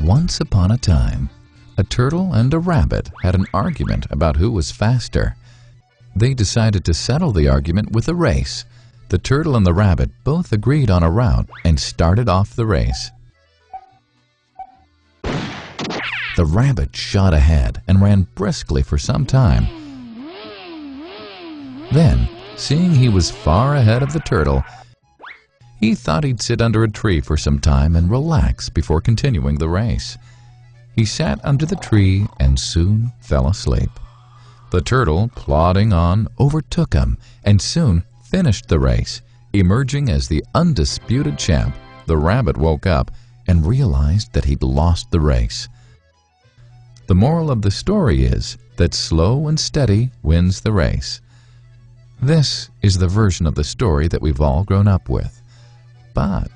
Once upon a time, a turtle and a rabbit had an argument about who was faster. They decided to settle the argument with a race. The turtle and the rabbit both agreed on a route and started off the race. The rabbit shot ahead and ran briskly for some time. Then, seeing he was far ahead of the turtle, he thought he'd sit under a tree for some time and relax before continuing the race. He sat under the tree and soon fell asleep. The turtle, plodding on, overtook him and soon finished the race, emerging as the undisputed champ. The rabbit woke up and realized that he'd lost the race. The moral of the story is that slow and steady wins the race. This is the version of the story that we've all grown up with. But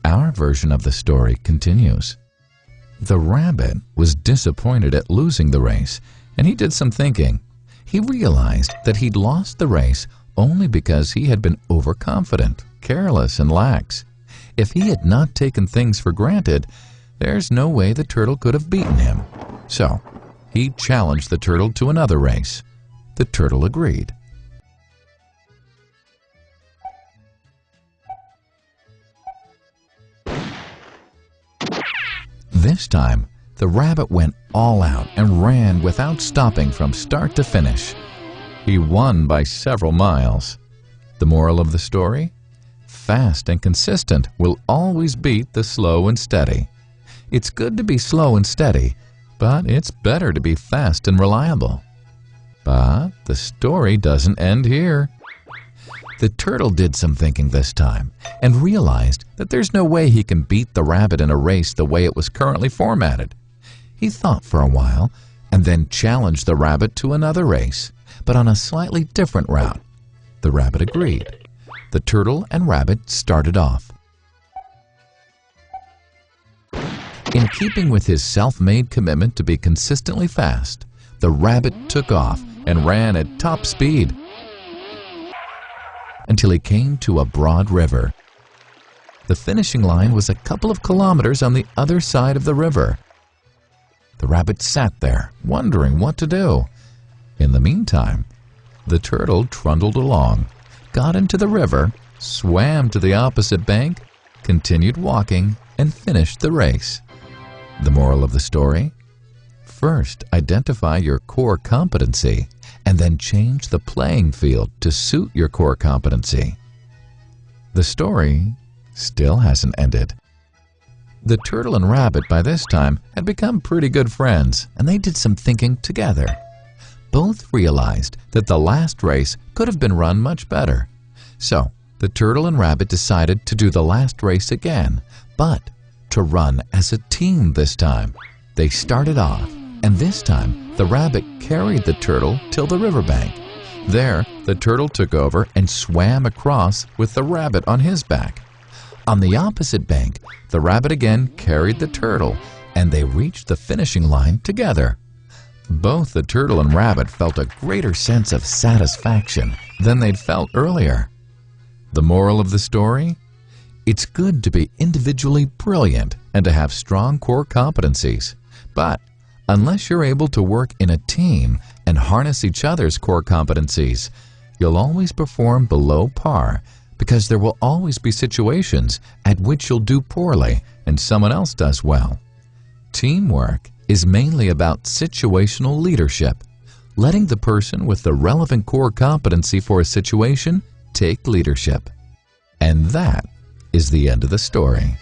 our version of the story continues. The rabbit was disappointed at losing the race, and he did some thinking. He realized that he'd lost the race only because he had been overconfident, careless, and lax. If he had not taken things for granted, there's no way the turtle could have beaten him. So, he challenged the turtle to another race. The turtle agreed. This time, the rabbit went all out and ran without stopping from start to finish. He won by several miles. The moral of the story? Fast and consistent will always beat the slow and steady. It's good to be slow and steady, but it's better to be fast and reliable. But the story doesn't end here. The turtle did some thinking this time and realized that there's no way he can beat the rabbit in a race the way it was currently formatted. He thought for a while and then challenged the rabbit to another race, but on a slightly different route. The rabbit agreed. The turtle and rabbit started off. In keeping with his self-made commitment to be consistently fast, the rabbit took off and ran at top speed until he came to a broad river. The finishing line was a couple of kilometers on the other side of the river. The rabbit sat there, wondering what to do. In the meantime, the turtle trundled along, got into the river, swam to the opposite bank, continued walking, and finished the race. The moral of the story? First, identify your core competency, and then change the playing field to suit your core competency. The story still hasn't ended. The turtle and rabbit by this time had become pretty good friends, and they did some thinking together. Both realized that the last race could have been run much better. So, the turtle and rabbit decided to do the last race again, but to run as a team this time. They started off, and this time the rabbit carried the turtle till the riverbank. There, the turtle took over and swam across with the rabbit on his back. On the opposite bank, the rabbit again carried the turtle, and they reached the finishing line together. Both the turtle and rabbit felt a greater sense of satisfaction than they'd felt earlier. The moral of the story? It's good to be individually brilliant and to have strong core competencies, but unless you're able to work in a team and harness each other's core competencies, you'll always perform below par, because there will always be situations at which you'll do poorly and someone else does well. Teamwork is mainly about situational leadership, letting the person with the relevant core competency for a situation take leadership. And that is the end of the story.